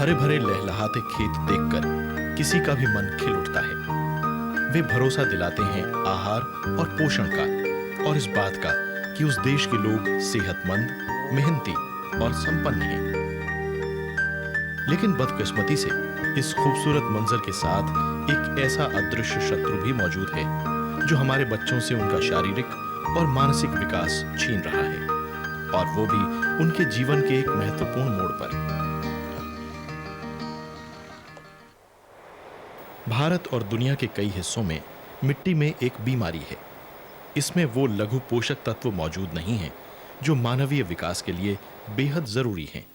हरे भरे लहलहाते खेत देखकर किसी का भी मन खिल उठता है। वे भरोसा दिलाते हैं आहार और पोषण का और इस बात का कि उस देश के लोग सेहतमंद, मेहनती और संपन्न हैं। लेकिन बदकिस्मती से इस खूबसूरत मंजर के साथ एक ऐसा अदृश्य शत्रु भी मौजूद है जो हमारे बच्चों से उनका शारीरिक और मानसिक विकास छीन रहा है, और वो भी उनके जीवन के एक महत्वपूर्ण मोड़ पर। भारत और दुनिया के कई हिस्सों में मिट्टी में एक बीमारी है। इसमें वो लघु पोषक तत्व मौजूद नहीं हैं जो मानवीय विकास के लिए बेहद जरूरी हैं।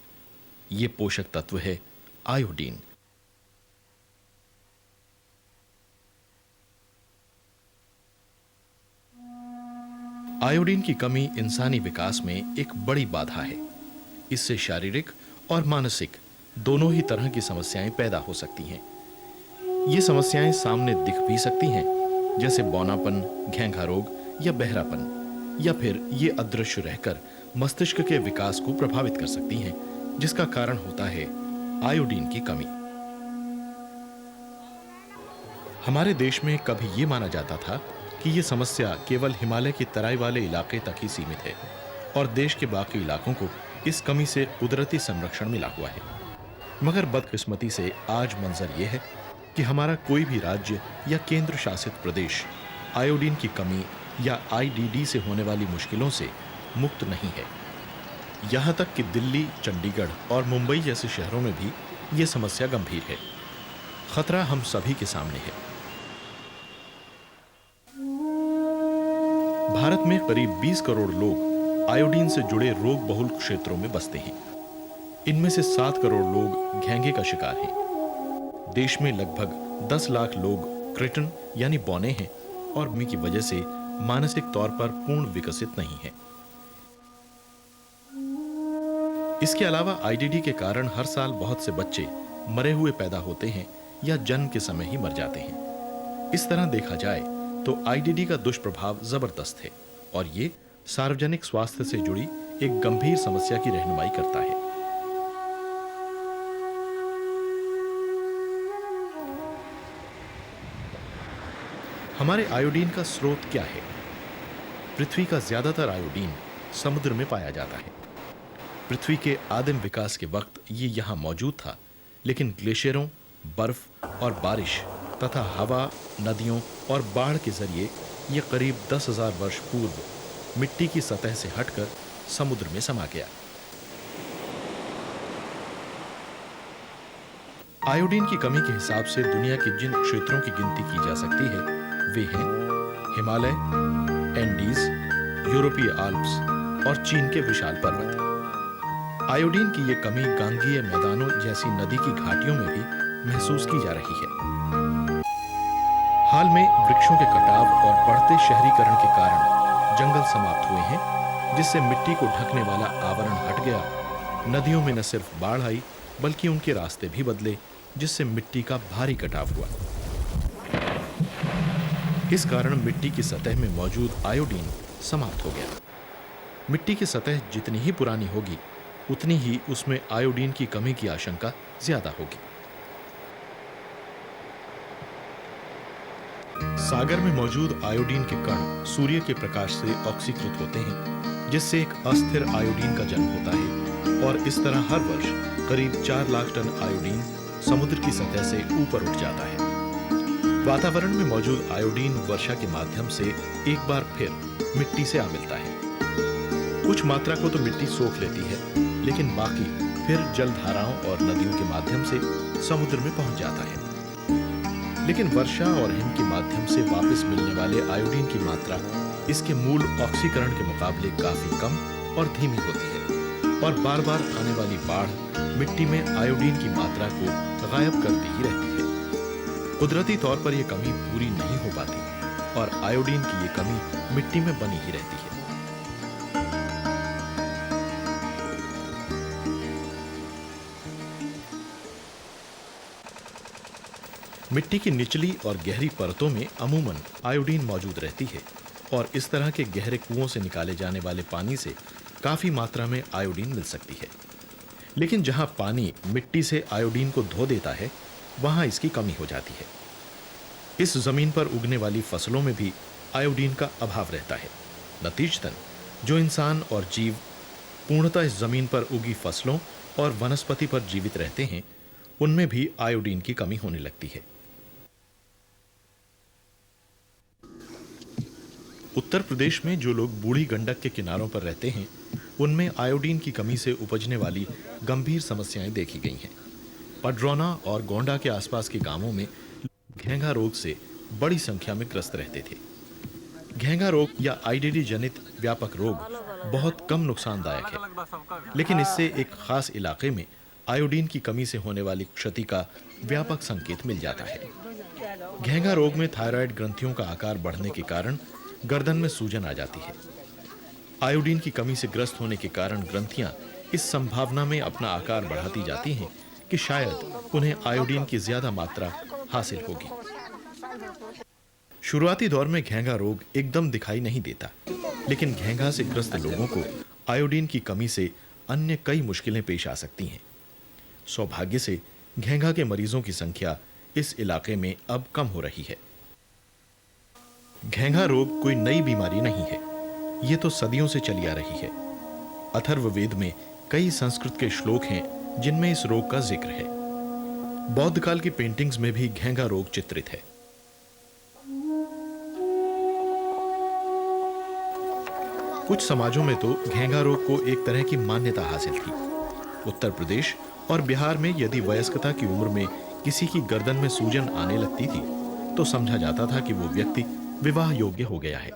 ये पोषक तत्व है आयोडीन। आयोडीन की कमी इंसानी विकास में एक बड़ी बाधा है। इससे शारीरिक और मानसिक दोनों ही तरह की समस्याएं पैदा हो सकती हैं। ये समस्याएं सामने दिख भी सकती हैं, जैसे बौनापन, घेंघा रोग या बहरापन, या फिर ये अदृश्य रहकर मस्तिष्क के विकास को प्रभावित कर सकती हैं, जिसका कारण होता है आयोडीन की कमी। हमारे देश में कभी ये माना जाता था कि ये समस्या केवल हिमालय के तराई वाले इलाके तक ही सीमित है और देश के बाकी इलाकों को इस कमी से कुदरती संरक्षण मिला हुआ है। मगर बदकिस्मती से आज मंजर यह है कि हमारा कोई भी राज्य या केंद्र शासित प्रदेश आयोडीन की कमी या आईडीडी से होने वाली मुश्किलों से मुक्त नहीं है। यहाँ तक कि दिल्ली, चंडीगढ़ और मुंबई जैसे शहरों में भी ये समस्या गंभीर है। खतरा हम सभी के सामने है। भारत में करीब 20 करोड़ लोग आयोडीन से जुड़े रोग बहुल क्षेत्रों में बसते हैं। इनमें से 7 करोड़ लोग घेंघे का शिकार हैं। देश में लगभग 10 लाख लोग क्रेटन यानी बौने हैं और भूमि की वजह से मानसिक तौर पर पूर्ण विकसित नहीं है। इसके अलावा आईडीडी के कारण हर साल बहुत से बच्चे मरे हुए पैदा होते हैं या जन्म के समय ही मर जाते हैं। इस तरह देखा जाए तो आईडीडी का दुष्प्रभाव जबरदस्त है और ये सार्वजनिक स्वास्थ्य से जुड़ी एक गंभीर समस्या की रहनुमाई करता है। हमारे आयोडीन का स्रोत क्या है? पृथ्वी का ज्यादातर आयोडीन समुद्र में पाया जाता है। पृथ्वी के आदिम विकास के वक्त ये यहाँ मौजूद था, लेकिन ग्लेशियरों, बर्फ और बारिश तथा हवा, नदियों और बाढ़ के जरिए ये करीब 10,000 वर्ष पूर्व मिट्टी की सतह से हटकर समुद्र में समा गया। आयोडीन की कमी के हिसाब से दुनिया के जिन क्षेत्रों की गिनती की जा सकती है वे हैं हिमालय, एंडीज, यूरोपीय आल्प्स और चीन के विशाल पर्वत। आयोडीन की ये कमी गांगीय मैदानों जैसी नदी की घाटियों में भी महसूस की जा रही है। हाल में वृक्षों के कटाव और बढ़ते शहरीकरण के कारण जंगल समाप्त हुए हैं, जिससे मिट्टी को ढकने वाला आवरण हट गया। नदियों में न सिर्फ बाढ़ आई, बल्कि उनके रास्ते भी बदले, जिससे मिट्टी का भारी कटाव हुआ। इस कारण मिट्टी की सतह में मौजूद आयोडीन समाप्त हो गया। मिट्टी की सतह जितनी ही पुरानी होगी, उतनी ही उसमें आयोडीन की कमी की आशंका ज्यादा होगी। सागर में मौजूद आयोडीन के कण सूर्य के प्रकाश से ऑक्सीकृत होते हैं, जिससे एक अस्थिर आयोडीन का जन्म होता है और इस तरह हर वर्ष करीब 4 लाख टन आयोडीन समुद्र की सतह से ऊपर उठ जाता है। वातावरण में मौजूद आयोडीन वर्षा के माध्यम से एक बार फिर मिट्टी से आ मिलता है। कुछ मात्रा को तो मिट्टी सोख लेती है, लेकिन बाकी फिर जलधाराओं और नदियों के माध्यम से समुद्र में पहुंच जाता है। लेकिन वर्षा और हिम के माध्यम से वापस मिलने वाले आयोडीन की मात्रा इसके मूल ऑक्सीकरण के मुकाबले काफी कम और धीमी होती है, और बार बार आने वाली बाढ़ मिट्टी में आयोडीन की मात्रा को गायब करती ही रहती है। कुदरती तौर पर यह कमी पूरी नहीं हो पाती और आयोडीन की ये कमी मिट्टी में बनी ही रहती है। मिट्टी की निचली और गहरी परतों में अमूमन आयोडीन मौजूद रहती है और इस तरह के गहरे कुओं से निकाले जाने वाले पानी से काफी मात्रा में आयोडीन मिल सकती है। लेकिन जहां पानी मिट्टी से आयोडीन को धो देता है, वहां इसकी कमी हो जाती है। इस जमीन पर उगने वाली फसलों में भी आयोडीन का अभाव रहता है। नतीजतन जो इंसान और जीव पूर्णतः इस जमीन पर उगी फसलों और वनस्पति पर जीवित रहते हैं, उनमें भी आयोडीन की कमी होने लगती है। उत्तर प्रदेश में जो लोग बूढ़ी गंडक के किनारों पर रहते हैं, उनमें आयोडीन की कमी से उपजने वाली गंभीर समस्याएं देखी गई हैं। पडरौना और गोंडा के आसपास के गांवों में घेंघा रोग से बड़ी संख्या में ग्रस्त रहते थे। घेंघा रोग या आईडीडी जनित व्यापक रोग बहुत कम नुकसानदायक है, लेकिन इससे एक खास इलाके में आयोडीन की कमी से होने वाली क्षति का व्यापक संकेत मिल जाता है। घेंघा रोग में थायराइड ग्रंथियों का आकार बढ़ने के कारण गर्दन में सूजन आ जाती है। आयोडीन की कमी से ग्रस्त होने के कारण ग्रंथियां इस संभावना में अपना आकार बढ़ाती जाती हैं कि शायद उन्हें आयोडीन की ज्यादा मात्रा हासिल होगी। शुरुआती दौर में घेंघा रोग एकदम दिखाई नहीं देता, लेकिन घेंघा से ग्रस्त लोगों को आयोडीन की कमी से अन्य कई मुश्किलें पेश आ सकती हैं। सौभाग्य से घेंघा के मरीजों की संख्या इस इलाके में अब कम हो रही है। घेंघा रोग कोई नई बीमारी नहीं है, यह तो सदियों से चली आ रही है। अथर्ववेद में कई संस्कृत के श्लोक हैं जिनमें इस रोग का जिक्र है। बौद्ध काल की पेंटिंग्स में भी घेंघा रोग चित्रित है। कुछ समाजों में तो घेंघा रोग को एक तरह की मान्यता हासिल थी। उत्तर प्रदेश और बिहार में यदि वयस्कता की उम्र में किसी की गर्दन में सूजन आने लगती थी, तो समझा जाता था कि वो व्यक्ति विवाह योग्य हो गया है।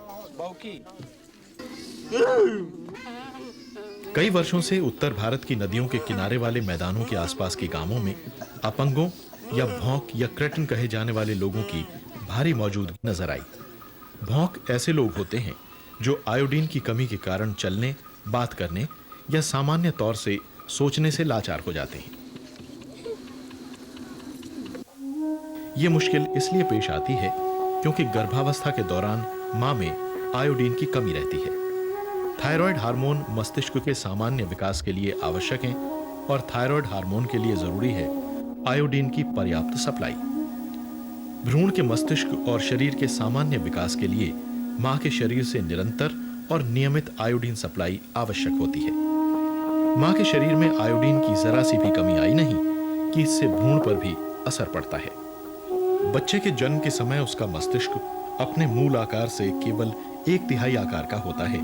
कई वर्षों से उत्तर भारत की नदियों के किनारे वाले मैदानों के आसपास के गांवों में अपंगों या भौंक या क्रेटन कहे जाने वाले लोगों की भारी मौजूदगी नजर आई। भौंक ऐसे लोग होते हैं जो आयोडीन की कमी के कारण चलने, बात करने या सामान्य तौर से सोचने से लाचार हो जाते हैं। यह मुश्किल इसलिए पेश आती है क्योंकि गर्भावस्था के दौरान मां में आयोडीन की कमी रहती है। थायराइड हार्मोन मस्तिष्क के सामान्य विकास के लिए आवश्यक है और थायराइड हार्मोन के लिए जरूरी है आयोडीन की पर्याप्त सप्लाई। भ्रूण के मस्तिष्क और शरीर के सामान्य विकास के लिए मां के शरीर से निरंतर और नियमित आयोडीन सप्लाई आवश्यक होती है। मां के शरीर में आयोडीन की जरा सी भी कमी आई नहीं कि इससे भ्रूण पर भी असर पड़ता है। बच्चे के जन्म के समय उसका मस्तिष्क अपने मूल आकार से केवल 1/3 आकार का होता है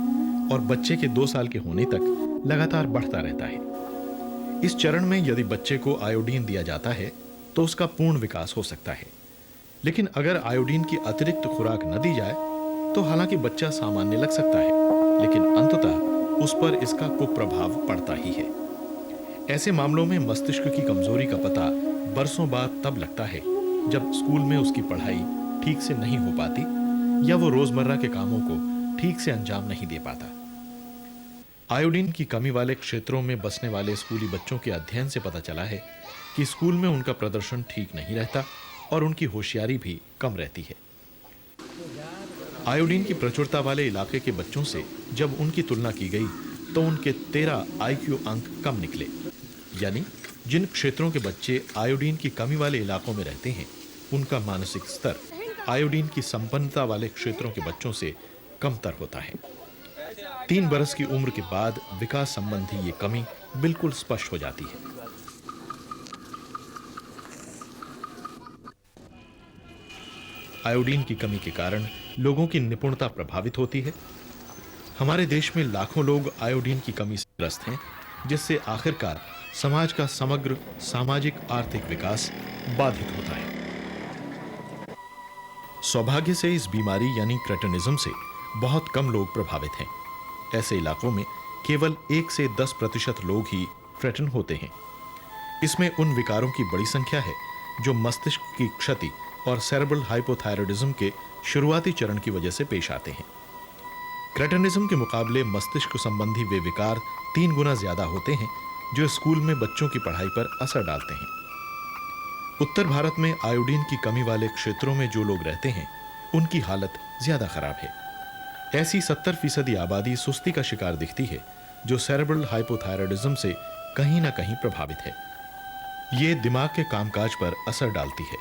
और बच्चे के 2 साल के होने तक लगातार बढ़ता रहता है। इस चरण में यदि बच्चे को आयोडीन दिया जाता है तो उसका पूर्ण विकास हो सकता है, लेकिन अगर आयोडीन की अतिरिक्त खुराक न दी जाए तो हालांकि बच्चा सामान्य लग सकता है, लेकिन अंततः उस पर इसका कुप्रभाव पड़ता ही है। ऐसे मामलों में मस्तिष्क की कमजोरी का पता बरसों बाद तब लगता है जब स्कूल में उसकी पढ़ाई ठीक से नहीं हो पाती या वो रोजमर्रा के कामों को ठीक से अंजाम नहीं दे पाता। आयोडीन की कमी वाले क्षेत्रों में बसने वाले स्कूली बच्चों के अध्ययन से पता चला है कि स्कूल में उनका प्रदर्शन ठीक नहीं रहता और उनकी होशियारी भी कम रहती है। आयोडीन की प्रचुरता वाले इलाके के बच्चों से जब उनकी तुलना की गई तो उनके 13 आईक्यू अंक कम निकले, यानी जिन क्षेत्रों के बच्चे आयोडीन की कमी वाले इलाकों में रहते हैं, उनका मानसिक स्तर आयोडीन की संपन्नता वाले क्षेत्रों के बच्चों से कमतर होता है। 3 बरस की उम्र के बाद विकास संबंधी ये कमी बिल्कुल स्पष्ट हो जाती है। आयोडीन की कमी के कारण लोगों की निपुणता प्रभावित होती है। हमारे देश में लाखों लोग आयोडीन की कमी से ग्रस्त हैं, जिससे आखिरकार समाज का समग्र सामाजिक आर्थिक विकास बाधित होता है। सौभाग्य से इस बीमारी यानी क्रेटिनिज्म से बहुत कम लोग प्रभावित हैं। ऐसे इलाकों में केवल 1 से 10% लोग ही क्रेटिन होते हैं। इसमें उन विकारों की बड़ी संख्या है जो मस्तिष्क की क्षति और सेरेब्रल हाइपोथायरॉयडिज्म के शुरुआती चरण की वजह से पेश आते हैं। क्रेटिनिज्म के मुकाबले मस्तिष्क संबंधी वे विकार 3 गुना ज्यादा होते हैं जो स्कूल में बच्चों की पढ़ाई पर असर डालते हैं। उत्तर भारत में आयोडीन की कमी वाले क्षेत्रों में जो लोग रहते हैं, उनकी हालत ज्यादा खराब है। ऐसी 70% आबादी सुस्ती का शिकार दिखती है, जो सेरेब्रल हाइपोथायरॉयडिज्म से कहीं ना कहीं प्रभावित है। ये दिमाग के कामकाज पर असर डालती है।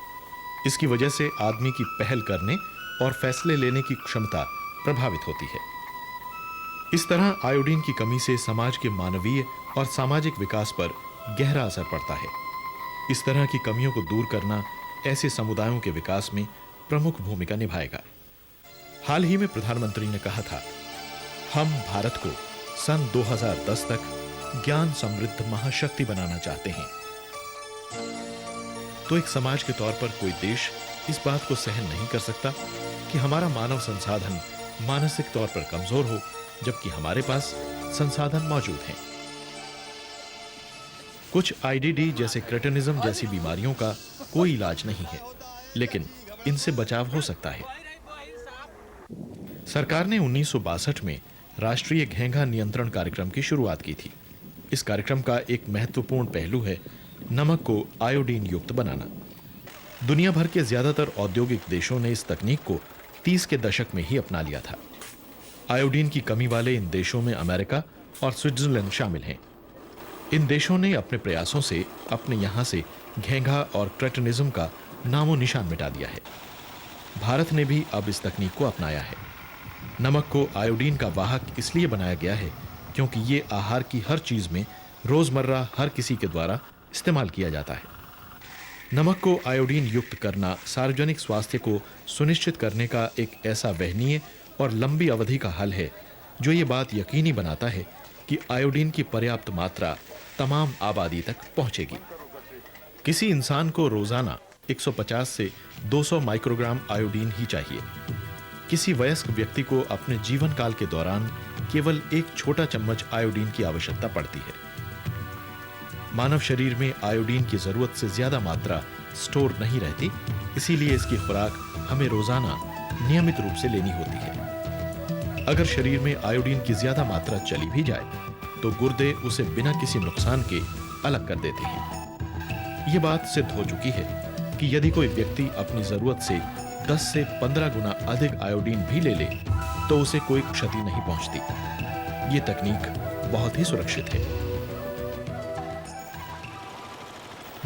इसकी वजह से आदमी की पहल करने और फैसले लेने की क्षमता प्रभावित होती है। इस तरह आयोडीन की कमी से समाज के मानवीय और सामाजिक विकास पर गहरा असर पड़ता है। इस तरह की कमियों को दूर करना ऐसे समुदायों के विकास में प्रमुख भूमिका निभाएगा। हाल ही में प्रधानमंत्री ने कहा था, हम भारत को सन 2010 तक ज्ञान समृद्ध महाशक्ति बनाना चाहते हैं। तो एक समाज के तौर पर कोई देश इस बात को सहन नहीं कर सकता कि हमारा मानव संसाधन मानसिक तौर पर कमजोर हो, जबकि हमारे पास संसाधन मौजूद हैं। कुछ आईडीडी जैसे क्रेटिनिज्म जैसी बीमारियों का कोई इलाज नहीं है, लेकिन इनसे बचाव हो सकता है। सरकार ने 1962 में राष्ट्रीय घेंघा नियंत्रण कार्यक्रम की शुरुआत की थी। इस कार्यक्रम का एक महत्वपूर्ण पहलू है नमक को आयोडीन युक्त बनाना। दुनिया भर के ज्यादातर औद्योगिक देशों ने इस तकनीक को 30 के दशक में ही अपना लिया था। आयोडीन की कमी वाले इन देशों में अमेरिका और स्विट्जरलैंड शामिल हैं। इन देशों ने अपने प्रयासों से अपने यहां से घेंघा और क्रेटिनिज्म का नामो निशान मिटा दिया है। भारत ने भी अब इस तकनीक को अपनाया है। नमक को आयोडीन का वाहक इसलिए बनाया गया है क्योंकि ये आहार की हर चीज में रोजमर्रा हर किसी के द्वारा इस्तेमाल किया जाता है। नमक को आयोडीन युक्त करना सार्वजनिक स्वास्थ्य को सुनिश्चित करने का एक ऐसा वहनीय और लंबी अवधि का हल है जो ये बात यकीनी बनाता है कि आयोडीन की पर्याप्त मात्रा तमाम आबादी तक पहुंचेगी। किसी इंसान को रोजाना 150 से 200 माइक्रोग्राम आयोडीन ही चाहिए। किसी वयस्क व्यक्ति को अपने जीवन काल के दौरान केवल एक छोटा चम्मच आयोडीन की आवश्यकता पड़ती है। मानव शरीर में आयोडीन की जरूरत से ज्यादा मात्रा स्टोर नहीं रहती, इसीलिए इसकी खुराक हमें रोजाना नियमित रूप से लेनी होती है। अगर शरीर में आयोडीन की ज्यादा मात्रा चली भी जाए तो गुर्दे उसे बिना किसी नुकसान के अलग कर देते हैं। यह बात सिद्ध हो चुकी है कि यदि कोई व्यक्ति अपनी जरूरत से 10 से 15 गुना अधिक आयोडीन भी ले ले तो उसे कोई क्षति नहीं पहुंचती। ये तकनीक बहुत ही सुरक्षित है।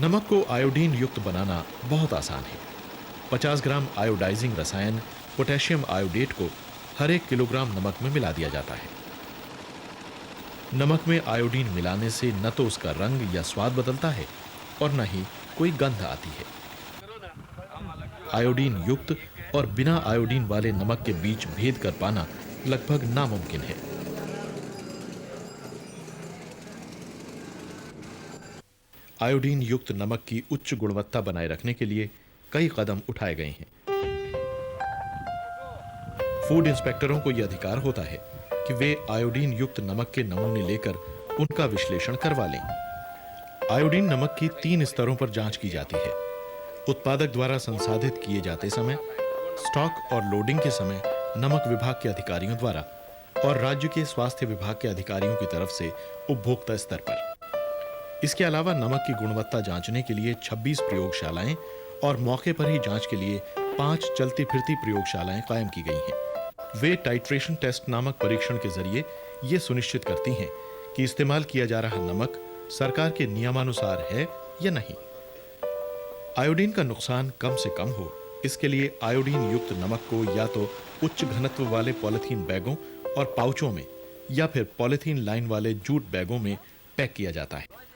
नमक को आयोडीन युक्त बनाना बहुत आसान है। 50 ग्राम आयोडाइजिंग रसायन पोटेशियम आयोडेट को हर 1 किलोग्राम नमक में मिला दिया जाता है। नमक में आयोडीन मिलाने से न तो उसका रंग या स्वाद बदलता है और न ही कोई गंध आती है। आयोडीन युक्त और बिना आयोडीन वाले नमक के बीच भेद कर पाना लगभग नामुमकिन है। आयोडीन युक्त नमक की उच्च गुणवत्ता बनाए रखने के लिए कई कदम उठाए गए हैं। फूड इंस्पेक्टरों को यह अधिकार होता है कि वे आयोडीन युक्त नमक के नमूने लेकर उनका विश्लेषण करवा लें। आयोडीन नमक की 3 स्तरों पर जांच की जाती है। उत्पादक द्वारा संसाधित किए जाते समय, स्टॉक और लोडिंग के समय नमक विभाग के अधिकारियों द्वारा और राज्य के स्वास्थ्य विभाग के अधिकारियों की तरफ से उपभोक्ता स्तर पर। इसके अलावा नमक की गुणवत्ता जांचने के लिए 26 प्रयोगशालाएं और मौके पर ही जांच के लिए 5 चलती फिरती प्रयोगशालाएं कायम की गई हैं। वे टाइट्रेशन टेस्ट नामक परीक्षण के जरिए ये सुनिश्चित करती हैं कि इस्तेमाल किया जा रहा नमक सरकार के नियमानुसार है या नहीं। आयोडीन का नुकसान कम से कम हो, इसके लिए आयोडीन युक्त नमक को या तो उच्च घनत्व वाले पॉलिथीन बैगों और पाउचों में या फिर पॉलिथीन लाइन वाले जूट बैगों में पैक किया जाता है।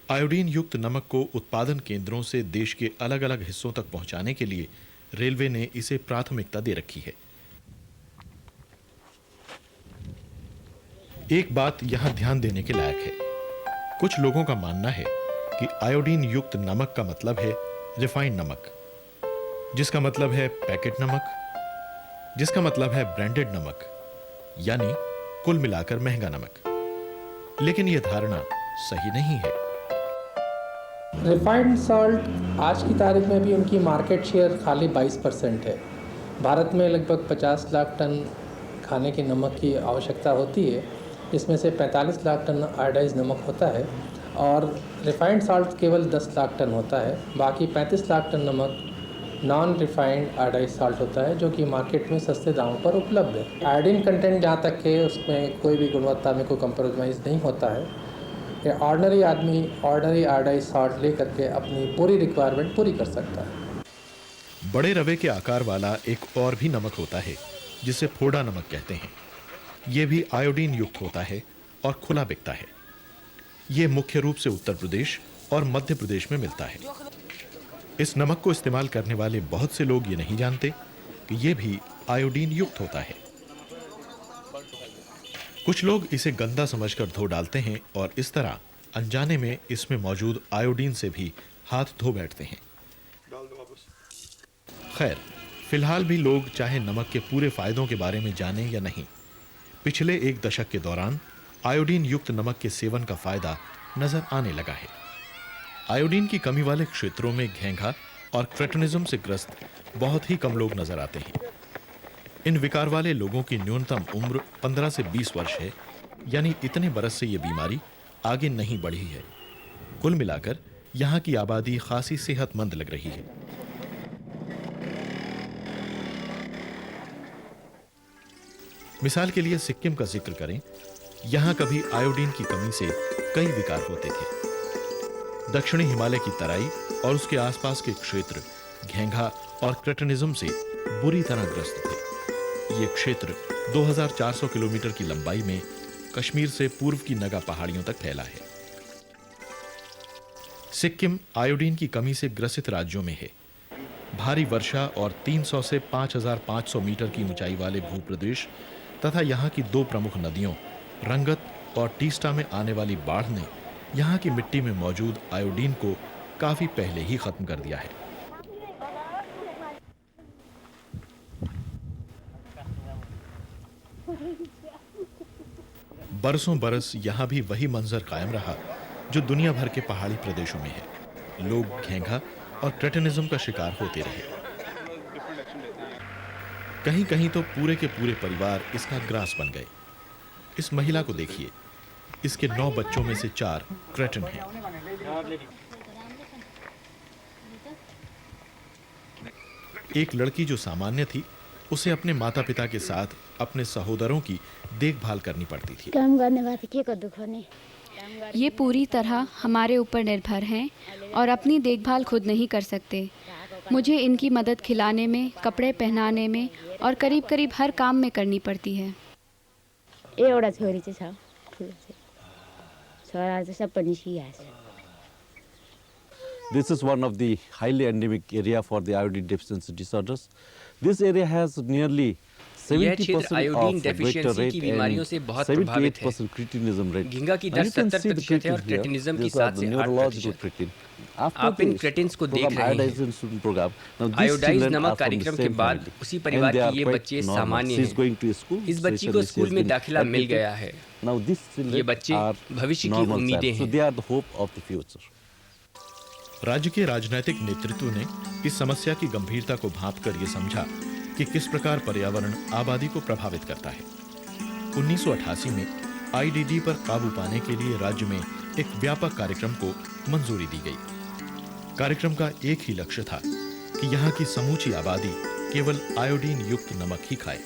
आयोडीन युक्त नमक को उत्पादन केंद्रों से देश के अलग अलग हिस्सों तक पहुंचाने के लिए रेलवे ने इसे प्राथमिकता दे रखी है। एक बात यहां ध्यान देने के लायक है। कुछ लोगों का मानना है कि आयोडीन युक्त नमक का मतलब है रिफाइंड नमक, जिसका मतलब है पैकेट नमक, जिसका मतलब है ब्रांडेड नमक, यानी कुल मिलाकर महंगा नमक। लेकिन यह धारणा सही नहीं है। रिफाइंड सॉल्ट आज की तारीख में भी उनकी मार्केट शेयर खाली 22% है। भारत में लगभग 50 लाख टन खाने के नमक की आवश्यकता होती है, जिसमें से 45 लाख टन आयोडाइज नमक होता है और रिफाइंड सॉल्ट केवल 10 लाख टन होता है। बाकी 35 लाख टन नमक नॉन रिफाइंड आयोडाइज साल्ट होता है, जो कि मार्केट में सस्ते दामों पर उपलब्ध है। आयोडीन कंटेंट जहाँ तक है उसमें कोई भी गुणवत्ता में कोई कंप्रोमाइज़ नहीं होता है। ये ऑर्डिनरी आदमी ऑर्डिनरी आयोडाइज साल्ट ले करके अपनी पूरी रिक्वायरमेंट पूरी कर सकता है। बड़े रवे के आकार वाला एक और भी नमक होता है जिसे फोड़ा नमक कहते हैं। यह भी आयोडीन युक्त होता है और खुला बिकता है। यह मुख्य रूप से उत्तर प्रदेश और मध्य प्रदेश में मिलता है। इस नमक को इस्तेमाल करने वाले बहुत से लोग ये नहीं जानते कि यह भी आयोडीन युक्त होता है। कुछ लोग इसे गंदा समझकर धो डालते हैं और इस तरह अनजाने में इसमें मौजूद आयोडीन से भी हाथ धो बैठते हैं। खैर, फिलहाल भी लोग चाहे नमक के पूरे फायदों के बारे में जानें या नहीं, पिछले एक दशक के दौरान आयोडीन युक्त नमक के सेवन का फायदा नजर आने लगा है। आयोडीन की कमी वाले क्षेत्रों में घेंघा और क्रेटिनिज्म से ग्रस्त बहुत ही कम लोग नजर आते हैं। इन विकार वाले लोगों की न्यूनतम उम्र 15 से 20 वर्ष है, यानी इतने बरस से ये बीमारी आगे नहीं बढ़ी है। कुल मिलाकर यहाँ की आबादी खासी सेहतमंद लग रही है। मिसाल के लिए सिक्किम का जिक्र करें, यहाँ कभी आयोडीन की कमी से कई विकार होते थे। दक्षिणी हिमालय की तराई और उसके आसपास के क्षेत्र घेंघा और क्रेटिनिज्म से बुरी तरह ग्रस्त थे। ये क्षेत्र 2400 किलोमीटर की लंबाई में कश्मीर से पूर्व की नगा पहाड़ियों तक फैला है। सिक्किम आयोडीन की कमी से ग्रसित राज्यों में है। भारी वर्षा और 300 से 5500 मीटर की ऊंचाई वाले भूप्रदेश तथा यहाँ की दो प्रमुख नदियों रंगत और टीस्टा में आने वाली बाढ़ ने यहाँ की मिट्टी में मौजूद आयोडीन को काफी पहले ही खत्म कर दिया है। बरसों बरस यहाँ भी वही मंजर कायम रहा जो दुनिया भर के पहाड़ी प्रदेशों में है। लोग घेंघा और क्रेटिनिज्म का शिकार होते रहे। कहीं कहीं तो पूरे के पूरे परिवार इसका ग्रास बन गए। इस महिला को देखिए, इसके 9 बच्चों में से 4 क्रेटिन हैं। एक लड़की जो सामान्य थी, उसे अपने माता पिता के साथ अपने सहोदरों की देखभाल करनी पड़ती थी। काम करने वाले क्या कर दुख होने। ये पूरी तरह हमारे ऊपर निर्भर हैं और अपनी देखभाल खुद नहीं कर सकते। मुझे इनकी मदद खिलाने में, कपड़े पहनाने में और करीब करीब हर काम में करनी पड़ती है। एउटा छोरी चाहिँ छ, ठुलो चाहिँ छोरा चाहिँ सबै निस्किहाल्छ। This is one of the highly endemic area for the iodine deficiency disorders. This area has nearly 70% iodine of deficiency vector की rate बीमारियों से and बहुत प्रभावित है। 78% cretinism rate. झींगा की दर And you can 70% see the है और cretin here. क्रेटिनिज्म की These are 7 the से neurological 8%। cretin. आप After इन this क्रेटिन्स को देख program, रहे हैं। iodization student program. Now these iodise children नमक are from the कार्यक्रम के same बाद family. उसी And परिवार they के are ये quite बच्चे normal. सामान्य She is हैं। going to school. इस so बच्ची she को has स्कूल में been दाखिला मिल admitted. गया है। Now these children ये बच्चे are भविष्य की normal उम्मीदें child. So हैं। they are the hope of the future. राज्य के राजनीतिक नेतृत्व ने इस समस्या की गंभीरता को भांपकर ये समझा कि किस प्रकार पर्यावरण आबादी को प्रभावित करता है। 1988 में आईडीडी पर काबू पाने के लिए राज्य में एक व्यापक कार्यक्रम को मंजूरी दी गई। कार्यक्रम का एक ही लक्ष्य था कि यहाँ की समूची आबादी केवल आयोडीन युक्त नमक ही खाए।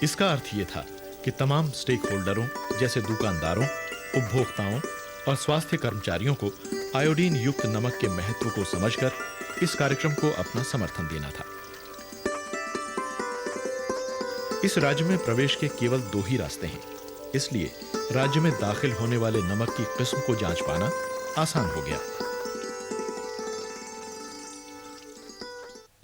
इसका अर्थ ये था कि तमाम स्टेक होल्डरों जैसे दुकानदारों, उपभोक्ताओं और स्वास्थ्य कर्मचारियों को आयोडीन युक्त नमक के महत्व को समझकर इस कार्यक्रम को अपना समर्थन देना था। इस राज्य में प्रवेश के केवल 2 ही रास्ते हैं, इसलिए राज्य में दाखिल होने वाले नमक की किस्म को जांच पाना आसान हो गया।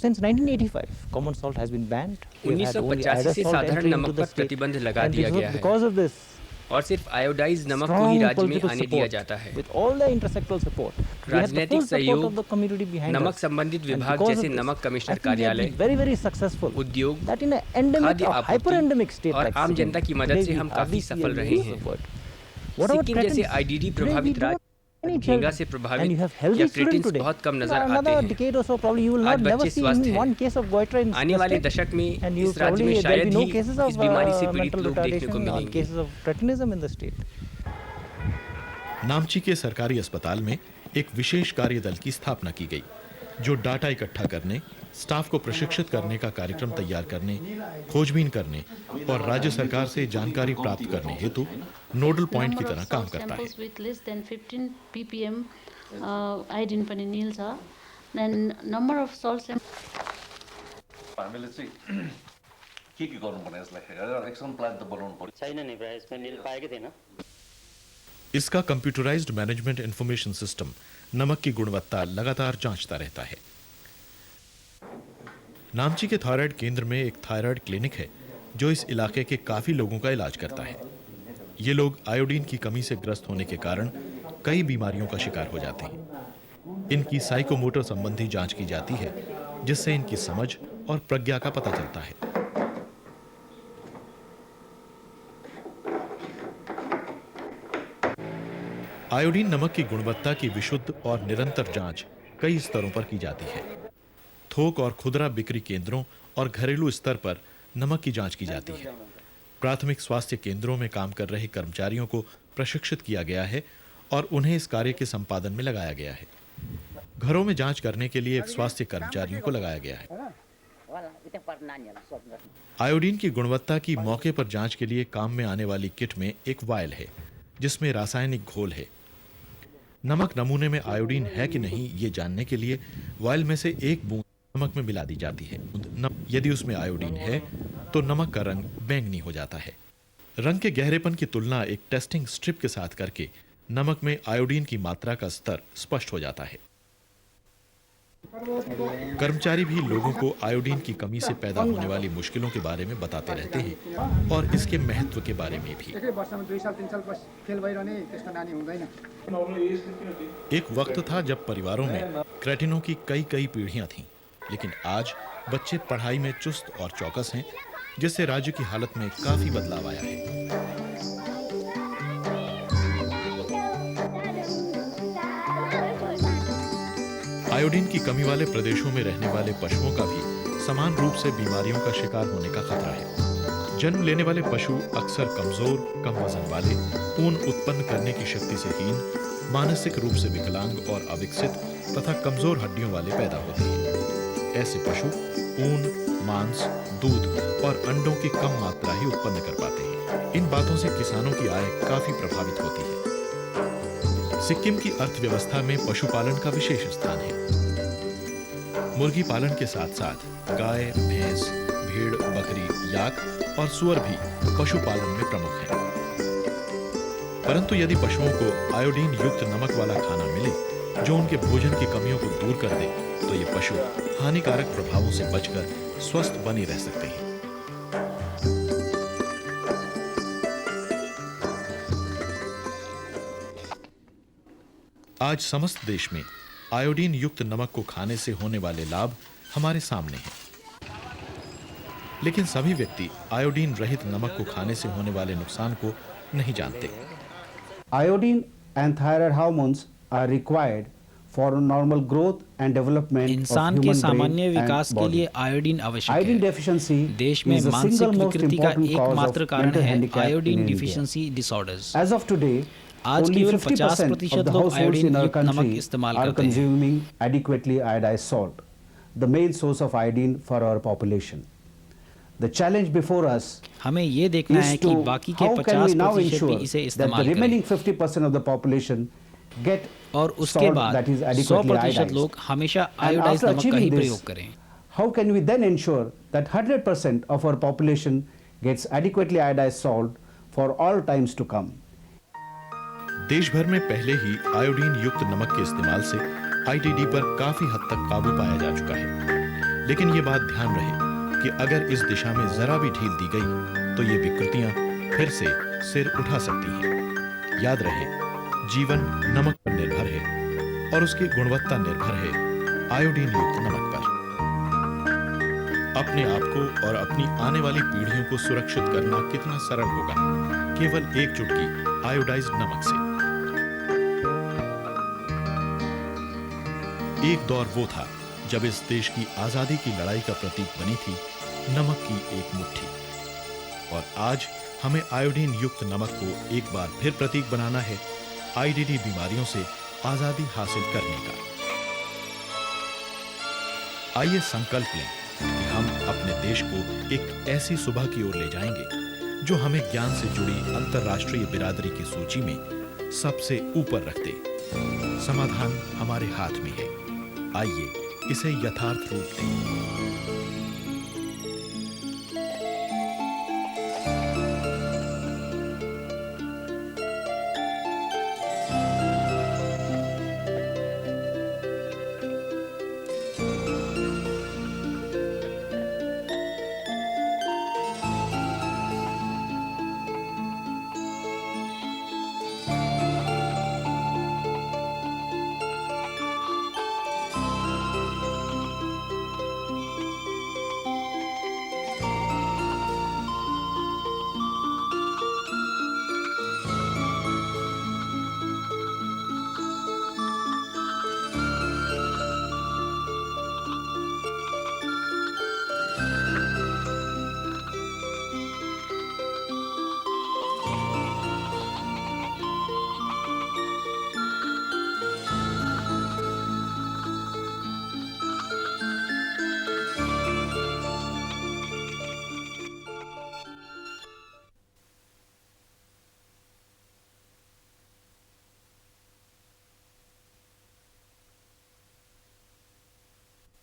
Since 1985, common salt has been banned. We have had only 1985 से added salt साधारण entry नमक into पर the state. प्रतिबंध लगा And दिया गया है because of this, और सिर्फ आयोडाइज नमक को ही strong राज्य में political आने दिया support, जाता है। with all the intersectoral support, we had the राजनीतिक full support सहयोग, of the community behind नमक us. संबंधित And विभाग because जैसे of this, नमक I commissioner think we have कार्यालय, been very, very successful. उद्योग, That in an endemic खाद्य or आपूर्ति hyper-endemic state और like आम Sikkim, जनता की मदद today से we हम hardly काफी see सफल a रहे use हैं। of word. Whatever सिक्किम जैसे threatens, आईडीडी today we प्रभावित don't राज्य any घेंघा children. से And you प्रभावित have healthy या children क्रेटिन्स today. बहुत कम In नजर आते another हैं। decade or so, probably you will आज not never बच्चे see स्वस्थ even हैं। one case of goiter in आने the वाले state. दशक में And you इस राज्य में probably there will शायद be no ही cases इस of बीमारी से पीड़ित mental लोग देखने को retardation or मिलेंगे। cases of cretinism in the state. नामची के सरकारी अस्पताल में एक विशेष कार्यदल की स्थापना की गई जो डाटा इकट्ठा करने, स्टाफ को प्रशिक्षित करने का कार्यक्रम तैयार करने, खोजबीन करने और राज्य सरकार से जानकारी प्राप्त करने हेतु नोडल पॉइंट की तरह काम करता है। with less than 15 ppm iodine पनि निल छ. Then number of salt हामीले चाहिँ के गर्नुपर्ने यसलाई एक्सन प्लान त बनाउनु पर्यो. छैन नि प्राय यसमा निल पाएकै थिएन. इसका कंप्यूटराइज्ड मैनेजमेंट इंफॉर्मेशन सिस्टम नमक की गुणवत्ता लगातार जांचता रहता है। नामची के थायराइड केंद्र में एक थायराइड क्लिनिक है जो इस इलाके के काफी लोगों का इलाज करता है। ये लोग आयोडीन की कमी से ग्रस्त होने के कारण कई बीमारियों का शिकार हो जाते हैं। इनकी साइकोमोटर संबंधी जांच की जाती है जिससे इनकी समझ और प्रज्ञा का पता चलता है। आयोडीन नमक की गुणवत्ता की विशुद्ध और निरंतर जांच कई स्तरों पर की जाती है। थोक और खुदरा बिक्री केंद्रों और घरेलू स्तर पर नमक की जांच की जाती है। प्राथमिक स्वास्थ्य केंद्रों में काम कर रहे कर्मचारियों को प्रशिक्षित किया गया है और उन्हें इस कार्य के संपादन में लगाया गया है। घरों में जांच करने के लिए स्वास्थ्य कर्मचारियों को लगाया गया है। आयोडीन की गुणवत्ता की मौके पर जांच के लिए काम में आने वाली किट में एक वायल है जिसमें रासायनिक घोल है। नमक नमूने में आयोडीन है कि नहीं ये जानने के लिए वायल में से एक बूंद नमक में मिला दी जाती है। यदि उसमें आयोडीन है तो नमक का रंग बैंगनी हो जाता है। रंग के गहरेपन की तुलना एक टेस्टिंग स्ट्रिप के साथ करके नमक में आयोडीन की मात्रा का स्तर स्पष्ट हो जाता है। कर्मचारी भी लोगों को आयोडीन की कमी से पैदा होने वाली मुश्किलों के बारे में बताते रहते हैं और इसके महत्व के बारे में भी। एक वक्त था जब परिवारों में क्रेटिनों की कई पीढ़ियां थीं, लेकिन आज बच्चे पढ़ाई में चुस्त और चौकस हैं, जिससे राज्य की हालत में काफी बदलाव आया है। आयोडीन की कमी वाले प्रदेशों में रहने वाले पशुओं का भी समान रूप से बीमारियों का शिकार होने का खतरा है। जन्म लेने वाले पशु अक्सर कमजोर, कम वजन वाले, ऊन उत्पन्न करने की शक्ति से हीन, मानसिक रूप से विकलांग और अविकसित तथा कमजोर हड्डियों वाले पैदा होते हैं। ऐसे पशु ऊन, मांस, दूध और अंडों की कम मात्रा ही उत्पन्न कर पाते हैं। इन बातों से किसानों की आय काफी प्रभावित होती है। सिक्किम की अर्थव्यवस्था में पशुपालन का विशेष स्थान है। मुर्गी पालन के साथ साथ गाय, भैंस, भेड़, बकरी, याक और सुअर भी पशुपालन में प्रमुख हैं। परंतु यदि पशुओं को आयोडीन युक्त नमक वाला खाना मिले जो उनके भोजन की कमियों को दूर कर दे तो ये पशु हानिकारक प्रभावों से बचकर स्वस्थ बने रह सकते हैं। आज समस्त देश में आयोडीन युक्त नमक को खाने से होने वाले लाभ हमारे सामने हैं, लेकिन सभी व्यक्ति आयोडीन रहित नमक को खाने से होने वाले नुकसान को नहीं जानते। Iodine and thyroid hormones are required for normal growth and development. इंसान के सामान्य विकास के लिए आयोडीन आवश्यक है। डेफिशिएंसी देश में मानसिक विकृति का एकमात्र कारण है iodine deficiency disorders. As of today आज केवल 50% लोग आयोडीन युक्त नमक इस्तेमाल करते हैं। consuming adequately iodized salt, the main source of iodine for our population. The challenge before us हमें ये देखना है कि बाकी के 50% भी इसे इस्तेमाल करें। remaining 50% of the population get और उसके बाद 100% लोग हमेशा आयोडाइज्ड नमक का ही प्रयोग करें। How can we then ensure that 100% of our population gets adequately iodized salt for all times to come? देश भर में पहले ही आयोडीन युक्त नमक के इस्तेमाल से आईटीडी पर काफी हद तक काबू पाया जा चुका है, लेकिन ये बात ध्यान रहे कि अगर इस दिशा में जरा भी ढील दी गई तो ये विकृतियां फिर से सिर उठा सकती हैं। याद रहे, जीवन नमक पर निर्भर है और उसकी गुणवत्ता निर्भर है आयोडीन युक्त नमक पर। अपने आप को और अपनी आने वाली पीढ़ियों को सुरक्षित करना कितना सरल होगा केवल एक चुटकी आयोडाइज्ड नमक से। एक दौर वो था जब इस देश की आजादी की लड़ाई का प्रतीक बनी थी नमक की एक मुट्ठी, और आज हमें आयोडीन युक्त नमक को एक बार फिर प्रतीक बनाना है आईडीडी बीमारियों से आजादी हासिल करने का। आइए संकल्प लें कि हम अपने देश को एक ऐसी सुबह की ओर ले जाएंगे जो हमें ज्ञान से जुड़ी अंतर्राष्ट्रीय बिरादरी की सूची में सबसे ऊपर रख दे। समाधान हमारे हाथ में है। आइए इसे यथार्थ रूप दें।